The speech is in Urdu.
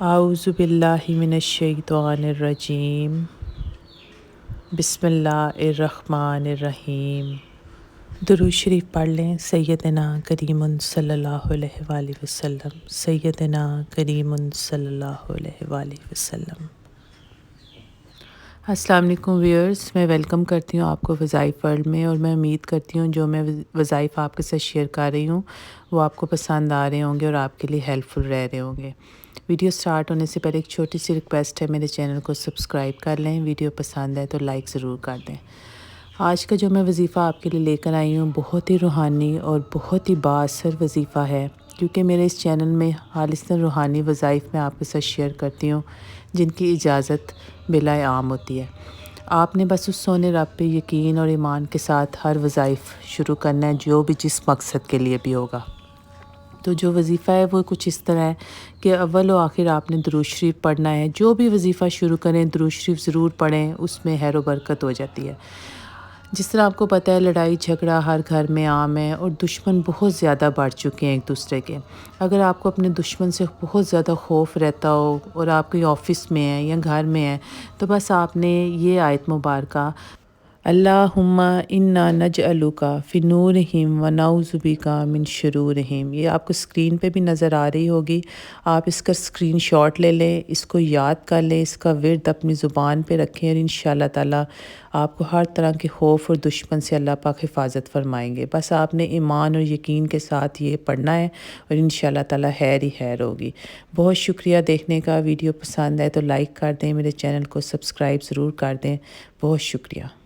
اعوذ باللہ من الشیطان الرجیم بسم اللہ الرحمن الرحیم۔ درود شریف پڑھ لیں۔ سیدنا کریم صلی اللہ علیہ وآلہ وسلم، سیدنا کریم صلی اللہ علیہ وآلہ وسلم۔ السلام علیکم ویورز، میں ویلکم کرتی ہوں آپ کو وظائف ورلڈ میں، اور میں امید کرتی ہوں جو میں وظائف آپ کے ساتھ شیئر کر رہی ہوں وہ آپ کو پسند آ رہے ہوں گے اور آپ کے لیے ہیلپ فل رہ رہے ہوں گے۔ ویڈیو سٹارٹ ہونے سے پہلے ایک چھوٹی سی ریکویسٹ ہے، میرے چینل کو سبسکرائب کر لیں، ویڈیو پسند ہے تو لائک ضرور کر دیں۔ آج کا جو میں وظیفہ آپ کے لیے لے کر آئی ہوں بہت ہی روحانی اور بہت ہی با اثر وظیفہ ہے، کیونکہ میرے اس چینل میں خالصاً روحانی وظائف میں آپ کے ساتھ شیئر کرتی ہوں جن کی اجازت بلا عام ہوتی ہے۔ آپ نے بس اس سونے رب پہ یقین اور ایمان کے ساتھ ہر وظائف شروع کرنا ہے، جو بھی جس مقصد کے لیے بھی ہوگا۔ تو جو وظیفہ ہے وہ کچھ اس طرح ہے کہ اول و آخر آپ نے درود شریف پڑھنا ہے۔ جو بھی وظیفہ شروع کریں درود شریف ضرور پڑھیں، اس میں خیر و برکت ہو جاتی ہے۔ جس طرح آپ کو پتہ ہے لڑائی جھگڑا ہر گھر میں عام ہے، اور دشمن بہت زیادہ بڑھ چکے ہیں ایک دوسرے کے۔ اگر آپ کو اپنے دشمن سے بہت زیادہ خوف رہتا ہو اور آپ کوئی آفس میں ہیں یا گھر میں ہیں، تو بس آپ نے یہ آیت مبارکہ اللہم انا نجعلک فی نورہم ونعوذ بک من شرورہم، یہ آپ کو اسکرین پہ بھی نظر آ رہی ہوگی۔ آپ اس کا اسکرین شاٹ لے لیں، اس کو یاد کر لیں، اس کا ورد اپنی زبان پہ رکھیں، اور انشاءاللہ تعالیٰ آپ کو ہر طرح کے خوف اور دشمن سے اللہ پاک حفاظت فرمائیں گے۔ بس آپ نے ایمان اور یقین کے ساتھ یہ پڑھنا ہے، اور انشاءاللہ تعالیٰ خیر ہی خیر ہوگی۔ بہت شکریہ دیکھنے کا۔ ویڈیو پسند ہے تو لائک کر دیں، میرے چینل کو سبسکرائب ضرور کر دیں۔ بہت شکریہ۔